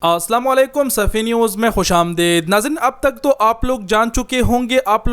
अस्सलाम वालेकुम सफ़ी न्यूज़ में खुश आमदीद। नाज़रीन, अब तक तो आप लोग जान चुके होंगे, आप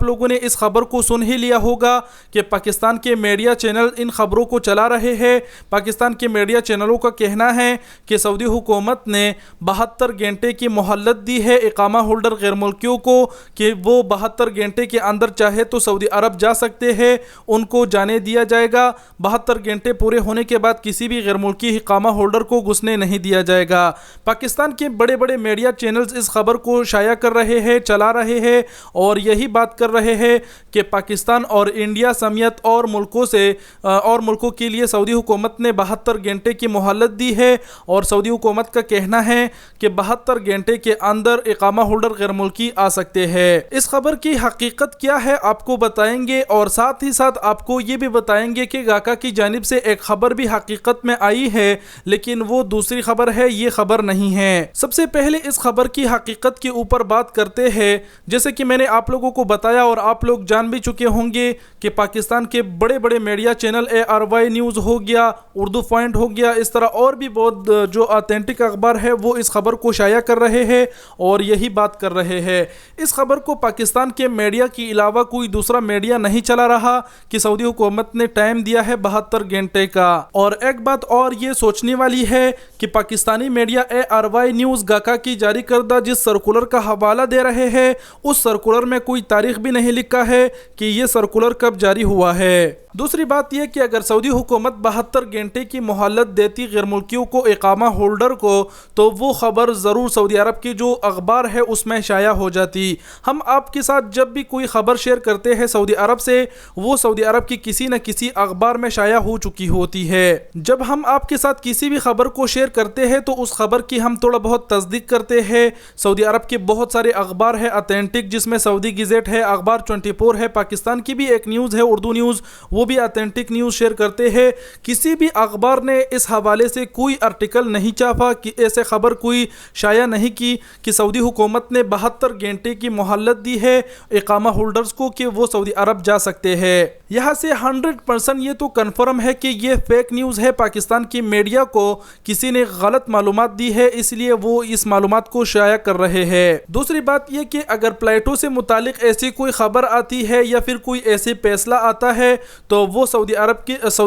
लोगों ने इस खबर को सुन ही लिया होगा कि पाकिस्तान के मीडिया चैनल इन खबरों को चला रहे हैं। पाकिस्तान के मीडिया चैनलों का कहना है कि सऊदी हुकूमत ने 72 घंटे की मोहलत दी है इकामा होल्डर गैर मुल्कियों को कि वो 72 घंटे के अंदर चाहे तो सऊदी अरब जा सकते हैं, उनको जाने दिया जाएगा। 72 घंटे पूरे होने के बाद किसी भी गैर मुल्की इकामा होल्डर को घुसने नहीं दिया जाएगा। पाकिस्तान के बड़े बड़े मीडिया चैनल्स इस खबर को शाया कर रहे हैं, चला रहे हैं और यही बात कर रहे हैं कि पाकिस्तान और इंडिया समेत और मुल्कों के लिए सऊदी हुकूमत ने 72 घंटे की मोहलत दी है और सऊदी हुकूमत का कहना है कि 72 घंटे के अंदर इकामा होल्डर गैर मुल्की आ सकते हैं। इस खबर की हकीकत क्या है आपको बताएंगे और साथ ही साथ आपको ये भी बताएंगे कि गाका की जानिब से एक खबर भी हकीकत में आई है, लेकिन वो दूसरी खबर है, ये खबर नहीं है। सबसे पहले इस खबर की हकीकत के ऊपर बात करते हैं। जैसे कि मैंने आप लोगों को बताया और आप लोग जान भी चुके होंगे कि पाकिस्तान के बड़े बड़े मीडिया चैनल ARY न्यूज़ हो गया, उर्दू पॉइंट हो गया, इस तरह और भी बहुत जो ऑथेंटिक अखबार है वो इस खबर को शाया कर रहे हैं और यही बात कर रहे हैं। इस खबर को पाकिस्तान के मीडिया के अलावा कोई दूसरा मीडिया नहीं चला रहा कि सऊदी हुकूमत ने टाइम दिया है 72 घंटे का। और एक बात और ये सोचने वाली है कि पाकिस्तानी मीडिया ARY न्यूज़ गाका की जारी करदा जिस सर्कुलर का हवाला दे रहे हैं उस सर्कुलर में कोई तारीख भी नहीं लिखा है कि ये सर्कुलर कब जारी हुआ है। दूसरी बात यह कि अगर सऊदी हुकूमत 72 घंटे की मोहलत देती गैर मुल्कियों को इकामा होल्डर को, तो वो ख़बर ज़रूर सऊदी अरब की जो अखबार है उसमें शाया हो जाती। हम आपके साथ जब भी कोई ख़बर शेयर करते हैं सऊदी अरब से, वो सऊदी अरब की किसी न किसी अखबार में शाया हो चुकी होती है। जब हम आपके साथ किसी भी खबर को शेयर करते हैं तो उस खबर की हम थोड़ा बहुत तस्दीक करते हैं। सऊदी अरब के बहुत सारे अखबार है ऑथेंटिक, जिसमें सऊदी गज़ेट है, अखबार 24 है, पाकिस्तान की भी एक न्यूज़ है उर्दू न्यूज़, वो भी ऑथेंटिक न्यूज़ शेयर करते हैं। किसी भी अखबार ने इस हवाले से कोई आर्टिकल नहीं छापा कि ऐसे खबर कोई शाया नहीं की कि सऊदी हुकूमत ने 72 घंटे की मोहलत दी है इकामा होल्डर्स को कि वो सऊदी अरब जा सकते हैं। यहाँ से 100% ये तो कन्फर्म है कि ये फेक न्यूज़ है। पाकिस्तान की मीडिया को किसी ने गलत मालूमात दी है, इसलिए वो इस मालूमात को शाया कर रहे हैं। दूसरी बात यह कि अगर प्लेटो से मुतालिक ऐसी कोई खबर आती है या फिर कोई ऐसे फैसला आता है तो वो सऊदी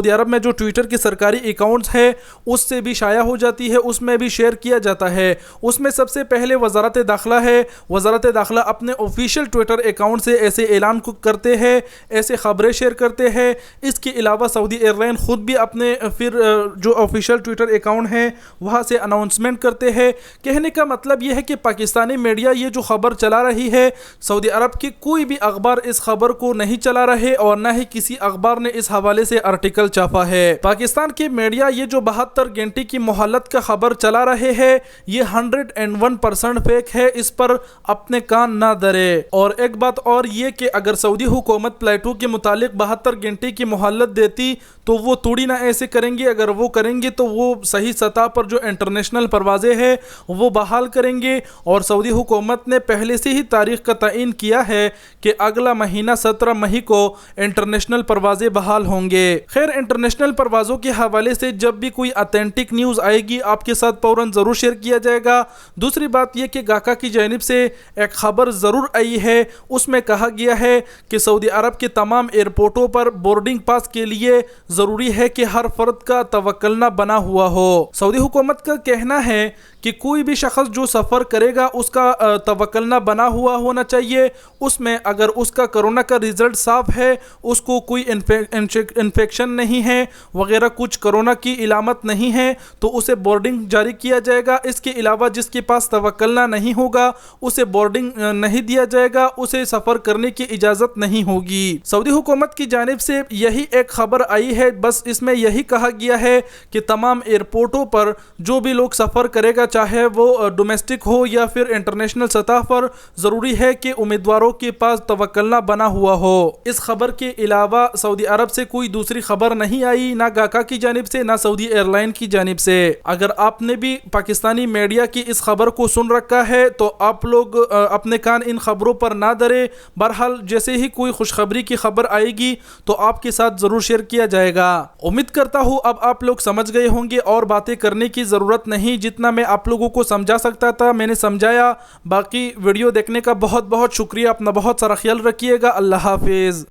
अरब में जो ट्विटर के सरकारी अकाउंट्स है उससे भी शाया हो जाती है, उसमें भी शेयर किया जाता है। उसमें सबसे पहले वजारत दाखिला है। वजारत दाखिला अपने ऑफिशियल ट्विटर अकाउंट से ऐसे ऐलान करते हैं, ऐसे खबरें शेयर करते हैं। इसके अलावा सऊदी एयरलाइन ख़ुद भी अपने फिर जो ऑफिशियल ट्विटर अकाउंट है वहाँ से अनाउंसमेंट करते हैं। कहने का मतलब यह है कि पाकिस्तानी मीडिया ये जो खबर चला रही है, सऊदी अरब की कोई भी अखबार इस खबर को नहीं चला रहे और ना ही किसी अखबार ने इस हवाले से आर्टिकल छापा है। पाकिस्तान के मीडिया ये जो 72 घंटे की मोहलत का खबर चला रहे हैं ये 101% फेक है, इस पर अपने कान ना धरे। और एक बात और ये कि अगर सऊदी हुकूमत प्लेटो के मुतालिक 72 घंटे की मोहलत देती तो वो थोड़ी ना ऐसे करेंगे। अगर वो करेंगे तो वो सही सतह पर जो इंटरनेशनल परवाज़ें हैं वो बहाल करेंगे और सऊदी हुकूमत ने पहले से ही तारीख का तयन किया है कि अगला महीना 17 मई को इंटरनेशनल परवाज़ें बहाल होंगे। खैर, इंटरनेशनल परवाज़ों के हवाले से जब भी कोई ऑथेंटिक न्यूज़ आएगी आपके साथ फौरन ज़रूर शेयर किया जाएगा। दूसरी बात यह कि गाका की जानिब से एक खबर ज़रूर आई है, उसमें कहा गया है कि सऊदी अरब के तमाम एयरपोर्टों पर बोर्डिंग पास के लिए ज़रूरी है कि हर फर्द का तवक्कलना बना हुआ हो। सऊदी हुकूमत का कहना है कि कोई भी शख्स जो सफ़र करेगा उसका तवक्कलना बना हुआ होना चाहिए। उसमें अगर उसका कोरोना का रिज़ल्ट साफ़ है, उसको कोई इन्फेक्शन नहीं है वगैरह, कुछ कोरोना की इलामत नहीं है, तो उसे बोर्डिंग जारी किया जाएगा। इसके अलावा जिसके पास तवक्कलना नहीं होगा उसे बोर्डिंग नहीं दिया जाएगा, उसे सफ़र करने की इजाज़त नहीं होगी। सऊदी हुकूमत की जानिब से यही एक खबर आई है, बस इसमें यही कहा गया है कि तमाम एयरपोर्टों पर जो भी लोग सफ़र करेगा, चाहे वो डोमेस्टिक हो या फिर इंटरनेशनल सतह पर, ज़रूरी है कि उम्मीदवारों के पास तवक्कलना बना हुआ हो। इस खबर के अलावा सऊदी अरब से कोई दूसरी खबर नहीं आई, ना गाका की जानिब से ना सऊदी एयरलाइन की जानिब से। अगर आपने भी पाकिस्तानी मीडिया की इस खबर को सुन रखा है तो आप लोग अपने कान इन खबरों पर ना धरे। बहरहाल जैसे ही कोई खुशखबरी की खबर आएगी तो आपके साथ ज़रूर शेयर किया जाएगा। گا۔ امید کرتا ہوں اب آپ لوگ سمجھ گئے ہوں گے اور باتیں کرنے کی ضرورت نہیں، جتنا میں آپ لوگوں کو سمجھا سکتا تھا میں نے سمجھایا۔ باقی ویڈیو دیکھنے کا بہت بہت شکریہ، اپنا بہت سارا خیال رکھیے گا، اللہ حافظ۔